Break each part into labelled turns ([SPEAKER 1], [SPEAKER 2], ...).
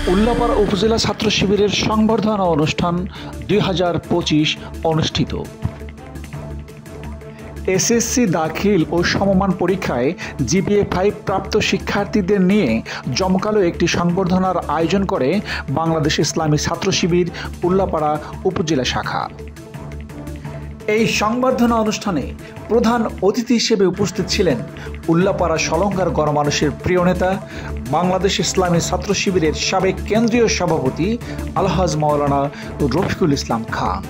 [SPEAKER 1] উল্লাপাড়া উপজেলা ছাত্র শিবিরের সংবর্ধনা অনুষ্ঠান 2025 অনুষ্ঠিত। এসএসসি দাখিল ও সমমান পরীক্ষায় জিপিএ 5 প্রাপ্ত শিক্ষার্থীদের নিয়ে জমকালো একটি সংবর্ধনার আয়োজন করে বাংলাদেশ ইসলামী ছাত্র শিবির উল্লাপাড়া উপজেলা শাখা। এই সংবর্ধনা অনুষ্ঠানে প্রধান অতিথি হিসেবে উপস্থিত ছিলেন উল্লাপাড়া সলঙ্গার গণমানুষের প্রিয় নেতা, বাংলাদেশ ইসলামী ছাত্র শিবিরের সাবেক কেন্দ্রীয় সভাপতি আলহাজ মাওলানা রফিকুল ইসলাম খান।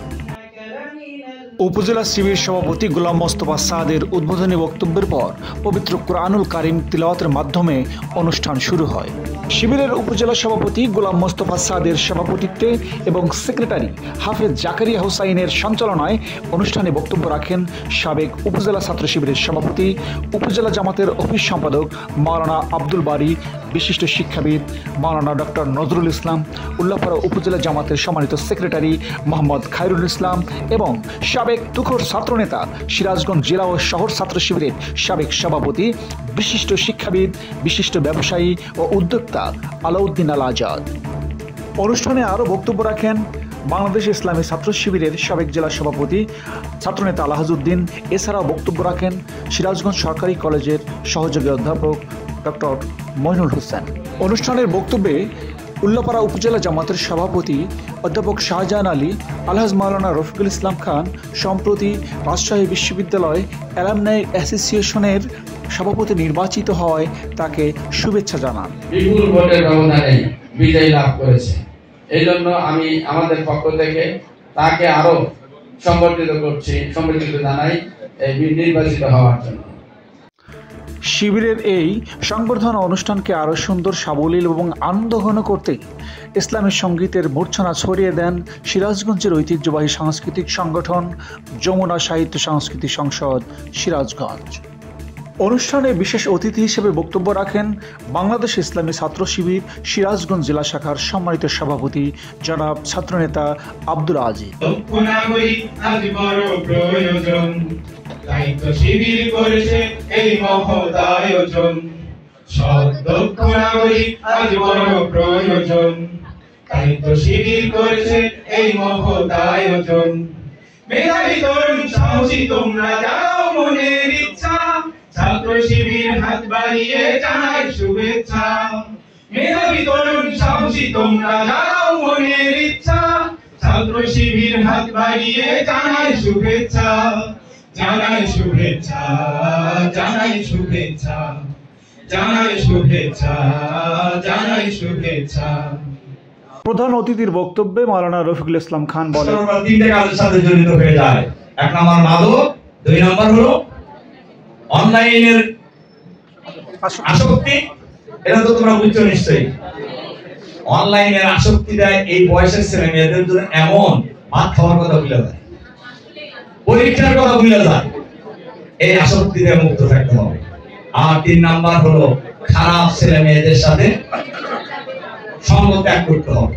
[SPEAKER 1] উপজেলা শিবির সভাপতি গোলাম মোস্তফা সাদের উদ্বোধনী বক্তব্যের পর পবিত্র কোরআনুল কারীম তিলাওয়াতের মাধ্যমে অনুষ্ঠান শুরু হয়। শিবিরের উপজেলা সভাপতি গোলাম মোস্তফা সাদের সভাপতিত্বে এবং সেক্রেটারি হাফেজ জাকারিয়া হোসাইনের সঞ্চালনায় অনুষ্ঠানে বক্তব্য রাখেন সাবেক উপজেলা ছাত্র শিবিরের সভাপতি, উপজেলা জামাতের অফিস সম্পাদক মাওলানা আব্দুল বারী, বিশিষ্ট শিক্ষাবিদ মাওলানা ডক্টর নজরুল ইসলাম, উল্লাপাড়া উপজেলা জামাতের সম্মানিত সেক্রেটারি মোহাম্মদ খায়রুল ইসলাম এবং সাবেক তুখোর ছাত্রনেতা, সিরাজগঞ্জ জেলা ও শহর ছাত্র শিবিরের সাবেক সভাপতি, বিশিষ্ট শিক্ষাবিদ, বিশিষ্ট ব্যবসায়ী ও উদ্যোক্তা আলাউদ্দিন আল আজাদ। অনুষ্ঠানে আরও বক্তব্য রাখেন বাংলাদেশ ইসলামী ছাত্র শিবিরের সাবেক জেলা সভাপতি ছাত্রনেতা আলহাজউদ্দিন। এছাড়াও বক্তব্য রাখেন সিরাজগঞ্জ সরকারি কলেজের সহযোগী অধ্যাপক ডক্টর মইনুল হোসেন। অনুষ্ঠানের বক্তব্যে উল্লাপাড়া উপজেলা জামাতের সভাপতি অধ্যাপক শাহজাহান আলী, আলহাজ মাওলানা রফিকুল ইসলাম খান সম্প্রতি রাজশাহী বিশ্ববিদ্যালয় অ্যালামনাই অ্যাসোসিয়েশনের সভাপতি নির্বাচিত হওয়ায় তাকে শুভেচ্ছা জানান।
[SPEAKER 2] বিপুল ভোটের ব্যবধানে বিজয় লাভ করেছে, এই জন্য আমি আমাদের পক্ষ থেকে তাকে আরো সম্বর্ধিত জানাই এই নির্বাচিত হওয়ার জন্য।
[SPEAKER 1] শিবিরের এই সংবর্ধনা অনুষ্ঠানকে আরও সুন্দর, সাবলীল এবং আনন্দঘন করতে ইসলামী সঙ্গীতের মূর্ছনা ছড়িয়ে দেন সিরাজগঞ্জের ঐতিহ্যবাহী সাংস্কৃতিক সংগঠন যমুনা সাহিত্য সংস্কৃতি সংসদ সিরাজগঞ্জ। অনুষ্ঠানে বিশেষ অতিথি হিসেবে বক্তব্য রাখেন বাংলাদেশ ইসলামী ছাত্র শিবির সিরাজগঞ্জ জেলা শাখার সম্মানিত সভাপতি জনাব ছাত্রনেতা আব্দুল আজিজ।
[SPEAKER 3] দায়িত্ব শিবির করেছে এই মহৎ আয়োজন, সদক্ষ নাগরিক আজ বড় প্রয়োজন। দায়িত্ব শিবির করেছে এই মহৎ আয়োজন। মেধাবী তরুণ সাহসী তোমরা যাও মনের ইচ্ছা, ছাত্র শিবির হাত বাড়িয়ে জানাই শুভেচ্ছা। মেধাবী তরুণ সাহসী তোমরা যাও মনের ইচ্ছা, ছাত্র শিবির হাত বাড়িয়ে জানাই শুভেচ্ছা। জানাই শুভেচ্ছা, জানাই শুভেচ্ছা, জানাই শুভেচ্ছা, জানাই শুভেচ্ছা।
[SPEAKER 1] প্রধান অতিথির বক্তব্যে মাওলানা রফিকুল ইসলাম খান বলেন,
[SPEAKER 4] তিনটে কাজের সাথে জড়িত হয়ে যায়। এক নম্বর মাদক, দুই নম্বর হলো অনলাইনের আসক্তি। এটা তো তোমরা বুঝছো নিশ্চয়ই। অনলাইনের আসক্তিটা এই বয়সের ছেলে মেয়েদের জন্য এমন ভাত খাওয়ার কথা ভুলে যায়, পরীক্ষার কথা ভুলে যায়। এই আসক্তি থেকে মুক্ত থাকতে হবে। আর তিন নাম্বার হলো খারাপ ছেলে মেয়েদের সাথে সঙ্গ ত্যাগ করতে হবে।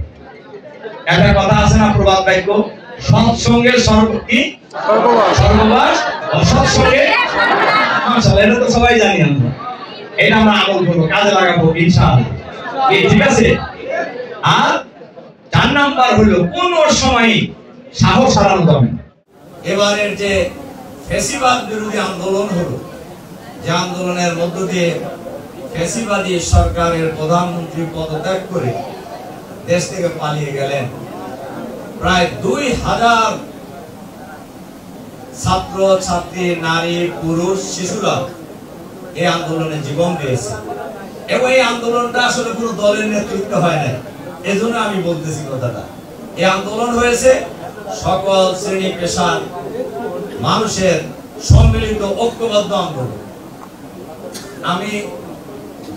[SPEAKER 4] একটা কথা আছে না, প্রবাদ বাক্য, সৎসঙ্গের সর্ববাস, অসৎসঙ্গে মাশাআল্লাহ। এটা তো সবাই জানি আমরা, এটা আমরা আমল করবো, কাজে লাগাবো ইনশাআল্লাহ। ঠিক আছে। আর চার নাম্বার হলো কোন সময় সাহস হারানো যাবে না। এবারের যে ফ্যাসিবাদ বিরোধী আন্দোলন হলো, যে আন্দোলনের মধ্য দিয়ে ফ্যাসিবাদী সরকারের প্রধানমন্ত্রী পদত্যাগ করে দেশ থেকে পালিয়ে গেলেন প্রায় 2000 ছাত্র ছাত্রী, নারী, পুরুষ, শিশুরা এই আন্দোলনে জীবন দিয়েছে। এবং এই আন্দোলনটা আসলে কোনো দলের নেতৃত্ব হয় নাই, এজন্য আমি বলতেছি কথাটা। এই আন্দোলন হয়েছে সকল শ্রেণী পেশার মানুষের সম্মিলিত ঐক্যবদ্ধ আন্দোলন। আমি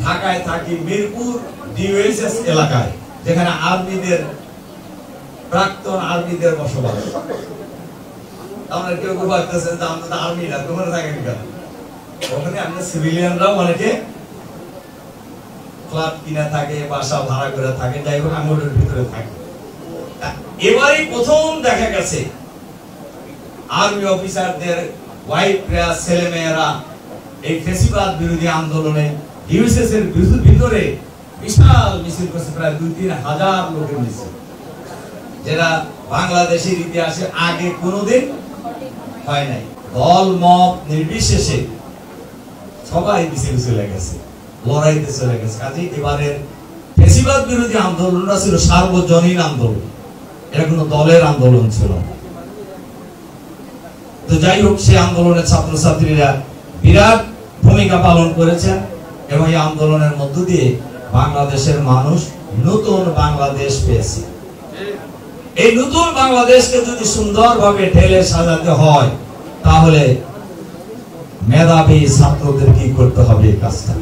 [SPEAKER 4] ঢাকায় থাকি, মিরপুর ডিওএইচএস এলাকায়, যেখানে আর্মিদের, প্রাক্তন আর্মিদের বসবাস। আমরা কেউ কেউ ভাবতেছেন যে আমরা তো আর্মি না, ওখানে থাকেন কেন? ওখানে আমরা সিভিলিয়ানরাও অনেকে ফ্ল্যাট কিনা থাকে, বাসা ভাড়া করে থাকে, যাই হোক আমি ওটার ভিতরে থাকি। এবারই প্রথম দেখা গেছে আর্মি অফিসারদের ওয়াইফরা, ছেলে মেয়েরা এই ফ্যাসিবাদ বিরোধী আন্দোলনে ইউএসএস এর ভিতরে বিশাল মিছিল করছে, প্রায় 2-3 হাজার লোকের মিছিল, যেটা বাংলাদেশের ইতিহাসে আগে কোনোদিন হয় নাই। দল মত নির্বিশেষে সবাই মিছিল চলে গেছে, লড়াইতে চলে গেছে। কাজে এবারের ফ্যাসিবাদ বিরোধী আন্দোলনটা ছিল সার্বজনীন আন্দোলন, এটা কোনো দলের আন্দোলন ছিল না। তো যাই হোক, সেই আন্দোলনের ছাত্রছাত্রীরা বিরাট ভূমিকা পালন করেছেন এবং এই আন্দোলনের মধ্য দিয়ে বাংলাদেশের মানুষ নতুন বাংলাদেশ পেয়েছে। এই নতুন বাংলাদেশকে যদি সুন্দরভাবে ঢেলে সাজাতে হয়, তাহলে মেধাবী ছাত্রদের কি করতে হবে এই কাজটা।